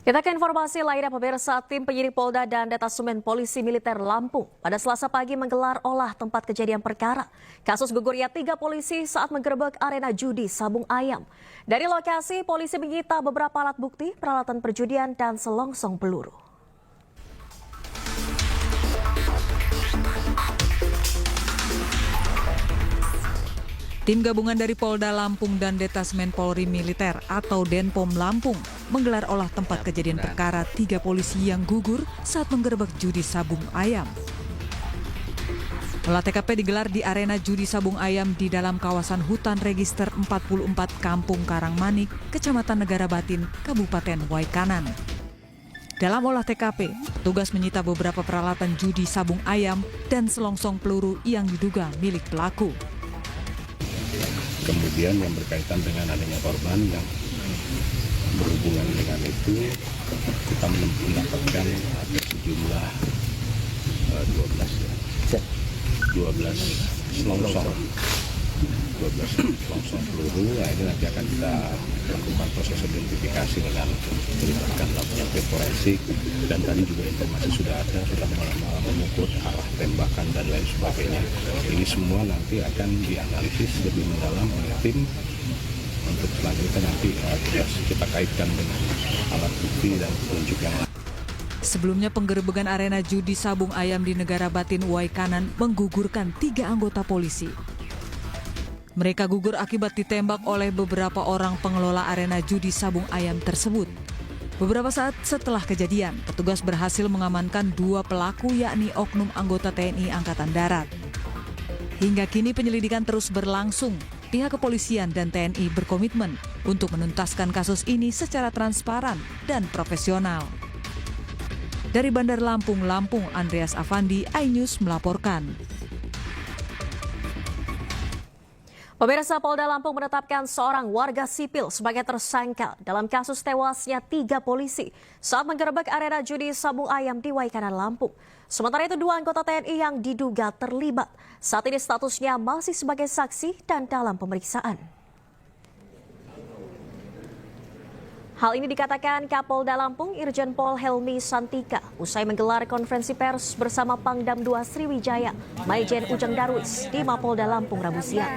Kita ke informasi lainnya, pemirsa. Tim penyidik Polda dan Detasemen Polisi Militer Lampung pada Selasa pagi menggelar olah tempat kejadian perkara. Kasus gugurnya 3 polisi saat menggerebek arena judi Sabung Ayam. Dari lokasi, polisi menyita beberapa alat bukti, peralatan perjudian, dan selongsong peluru. Tim gabungan dari Polda Lampung dan Detasemen Polri Militer atau Denpom Lampung menggelar olah tempat kejadian perkara 3 polisi yang gugur saat menggerebek judi Sabung Ayam. Olah TKP digelar di arena judi Sabung Ayam di dalam kawasan hutan register 44 Kampung Karangmanik, Kecamatan Negara Batin, Kabupaten Waikanan. Dalam olah TKP, petugas menyita beberapa peralatan judi Sabung Ayam dan selongsong peluru yang diduga milik pelaku. Kemudian yang berkaitan dengan adanya korban yang berhubungan dengan itu, kita mendapatkan ada sejumlah 12 selongsong peluru. Nah, ini nanti akan kita lakukan proses identifikasi dengan melibatkan laboratorium forensik, dan tadi juga informasi sudah mengukur arah tembakan dan lain sebagainya. Ini semua nanti akan dianalisis lebih mendalam oleh tim untuk selanjutnya nanti kita kaitkan dengan alat bukti dan petunjuk yang lain. Sebelumnya penggerebekan arena judi Sabung Ayam di Negara Batin Waikanan menggugurkan 3 anggota polisi. Mereka gugur akibat ditembak oleh beberapa orang pengelola arena judi Sabung Ayam tersebut. Beberapa saat setelah kejadian, petugas berhasil mengamankan 2 pelaku yakni oknum anggota TNI Angkatan Darat. Hingga kini penyelidikan terus berlangsung. Pihak kepolisian dan TNI berkomitmen untuk menuntaskan kasus ini secara transparan dan profesional. Dari Bandar Lampung, Andreas Afandi, iNews melaporkan. Pemirsa, Polda Lampung menetapkan seorang warga sipil sebagai tersangka dalam kasus tewasnya 3 polisi saat menggerebek arena judi Sabung Ayam di Waikanan, Lampung. Sementara itu 2 anggota TNI yang diduga terlibat saat ini statusnya masih sebagai saksi dan dalam pemeriksaan. Hal ini dikatakan Kapolda Lampung Irjen Pol Helmi Santika usai menggelar konferensi pers bersama Pangdam 2 Sriwijaya, Maijen Ujang Darwis di Mapolda Lampung Rabu siang.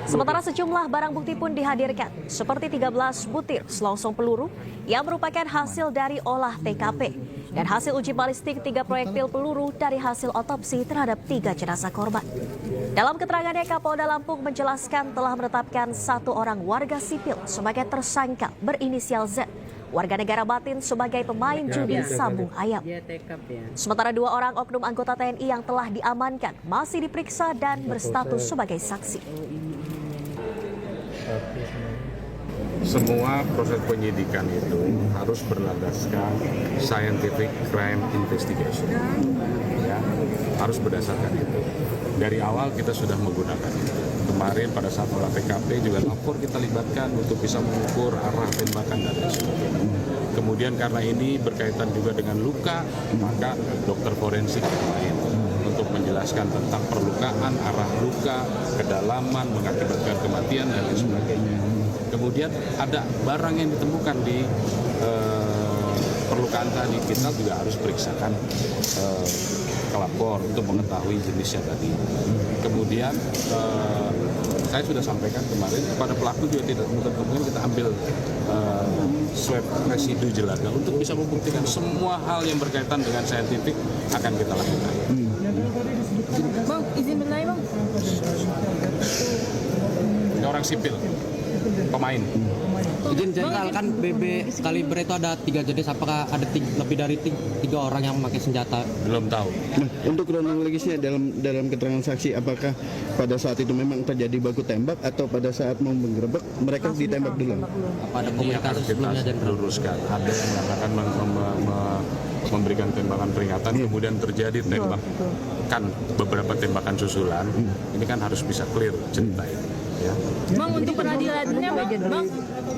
Sementara sejumlah barang bukti pun dihadirkan, seperti 13 butir selongsong peluru yang merupakan hasil dari olah TKP dan hasil uji balistik 3 proyektil peluru dari hasil otopsi terhadap 3 jenazah korban. Dalam keterangannya, Kapolda Lampung menjelaskan telah menetapkan 1 orang warga sipil sebagai tersangka berinisial Z, warga negara Batin sebagai pemain judi Sabung Ayam. Sementara 2 orang oknum anggota TNI yang telah diamankan masih diperiksa dan berstatus sebagai saksi. Semua proses penyidikan itu harus berlandaskan scientific crime investigation, ya, harus berdasarkan itu. Dari awal kita sudah menggunakan itu. Kemarin pada saat olah TKP juga lapor kita libatkan untuk bisa mengukur arah tembakan dan lain sebagainya. Kemudian karena ini berkaitan juga dengan luka, maka dokter forensik lain untuk menjelaskan tentang perlukaan, arah luka, kedalaman, mengakibatkan kematian dan lain sebagainya. Kemudian ada barang yang ditemukan di perlukaan tadi, kita juga harus periksakan ke lapor untuk mengetahui jenisnya tadi. Kemudian saya sudah sampaikan kemarin kepada pelaku juga tidak temukan, kita ambil swab residu jelaga untuk bisa membuktikan semua hal yang berkaitan dengan saintifik akan kita lakukan. Bang, izin berlay bang. Ini orang sipil, pemain. Izin jenderal, kan BB kaliber itu ada 3 jenis, apakah ada lebih dari 3 orang yang memakai senjata? Belum tahu. Nah, untuk kronologisnya dalam keterangan saksi, apakah pada saat itu memang terjadi baku tembak atau pada saat mau menggerebek mereka ditembak dulu? Apa ada Ini yang komunikasi harus kita sebelumnya jenderal? luruskan. Ada yang mengatakan memberikan tembakan peringatan, kemudian terjadi tembakan, beberapa tembakan susulan. Ini kan harus bisa clear cerita ini. Ya. Bang, untuk peradilannya bang.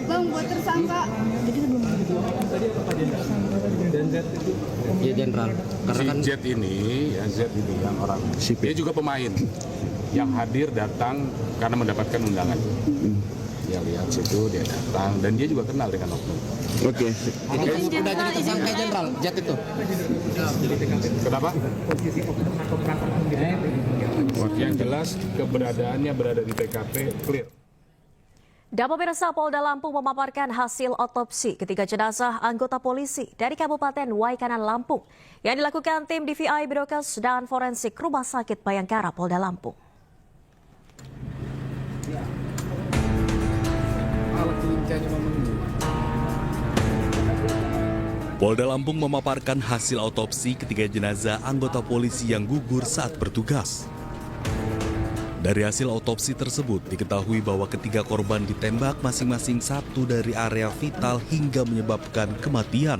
Bang, buat tersangka. Iya jenderal. Karena kan Si Z ini yang orang sipil, dia juga pemain yang hadir datang karena mendapatkan undangan. Dia lihat situ, dia datang, dan dia juga kenal dengan oknum. Oke. Udah jadi tersangka jenderal, jet itu. Kenapa? Yang jelas keberadaannya berada di TKP clear. Dapur Pemirsa Polda Lampung memaparkan hasil otopsi ketiga jenazah anggota polisi dari Kabupaten Waikanan, Lampung yang dilakukan tim DVI Birokes dan Forensik Rumah Sakit Bayangkara Polda Lampung. Polda Lampung memaparkan hasil otopsi ketiga jenazah anggota polisi yang gugur saat bertugas. Dari hasil otopsi tersebut diketahui bahwa ketiga korban ditembak masing-masing satu dari area vital hingga menyebabkan kematian.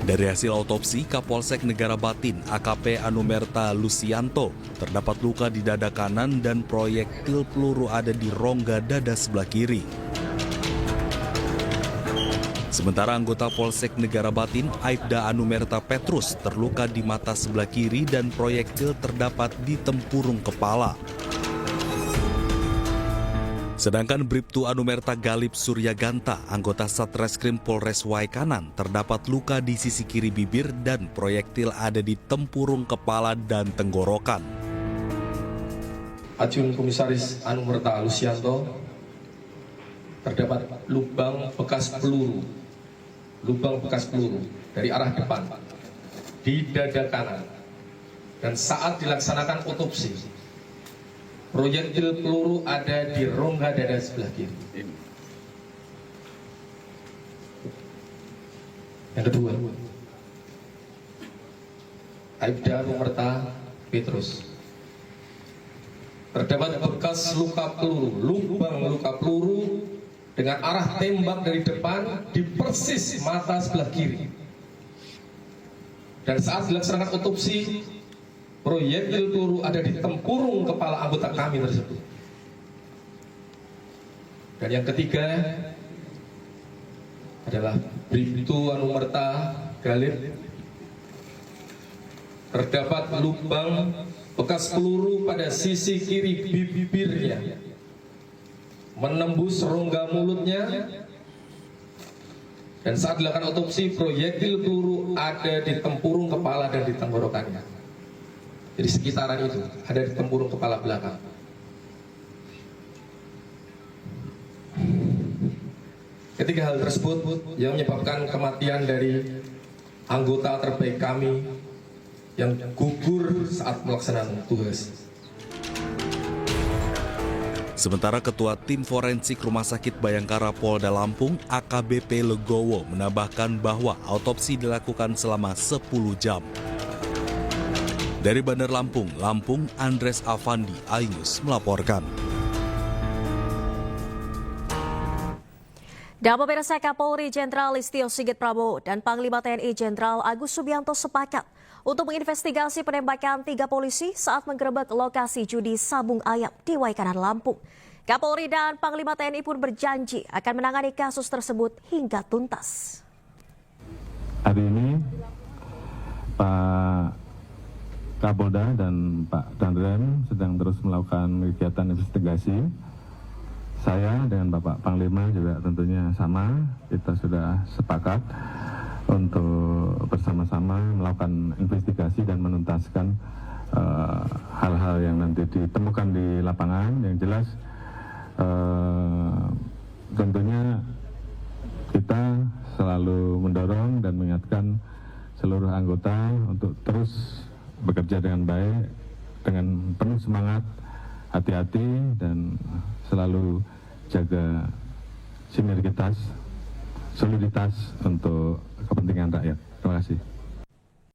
Dari hasil otopsi, Kapolsek Negara Batin AKP Anumerta Lucianto terdapat luka di dada kanan dan proyektil peluru ada di rongga dada sebelah kiri. Sementara anggota Polsek Negara Batin, Aibda Anumerta Petrus, terluka di mata sebelah kiri dan proyektil terdapat di tempurung kepala. Sedangkan Bribtu Anumerta Galip Suryaganta, anggota Satreskrim Polres Waikanan, terdapat luka di sisi kiri bibir dan proyektil ada di tempurung kepala dan tenggorokan. Ajun Komisaris Anumerta Lucianto, terdapat lubang bekas peluru dari arah depan di dada kanan, dan saat dilaksanakan otopsi proyektil peluru ada di rongga dada sebelah kiri. Yang kedua, Aibda Anumerta Petrus, terdapat bekas luka peluru, lubang luka peluru dengan arah tembak dari depan di persis mata sebelah kiri. Dan saat dilaksanakan otopsi, proyektil peluru ada di tempurung kepala anggota kami tersebut. Dan yang ketiga adalah Bribtu Anumerta Galip, terdapat lubang bekas peluru pada sisi kiri bibirnya menembus rongga mulutnya, dan saat dilakukan otopsi proyektil peluru ada di tempurung kepala dan di tenggorokannya. Jadi sekitaran itu ada di tempurung kepala belakang. Ketiga hal tersebut yang menyebabkan kematian dari anggota terbaik kami yang gugur saat melaksanakan tugas. Sementara Ketua Tim Forensik Rumah Sakit Bayangkara Polda Lampung, AKBP Legowo, menambahkan bahwa autopsi dilakukan selama 10 jam. Dari Bandar Lampung, Andres Avandi, iNews melaporkan. Dapur Pemirsa Kapolri Jenderal Listio Sigit Prabowo dan Panglima TNI Jenderal Agus Subianto sepakat untuk menginvestigasi penembakan 3 polisi saat menggerebek lokasi judi sabung ayam di Waikanan, Lampung. Kapolri dan Panglima TNI pun berjanji akan menangani kasus tersebut hingga tuntas. Hari ini Pak Kapolda dan Pak Danrem sedang terus melakukan kegiatan investigasi. Saya dengan Bapak Panglima juga tentunya sama, kita sudah sepakat untuk bersama-sama melakukan investigasi dan menuntaskan hal-hal yang nanti ditemukan di lapangan. Yang jelas tentunya kita selalu mendorong dan mengingatkan seluruh anggota untuk terus bekerja dengan baik, dengan penuh semangat, hati-hati, dan selalu jaga sinergitas, soliditas untuk kepentingan rakyat. Terima kasih.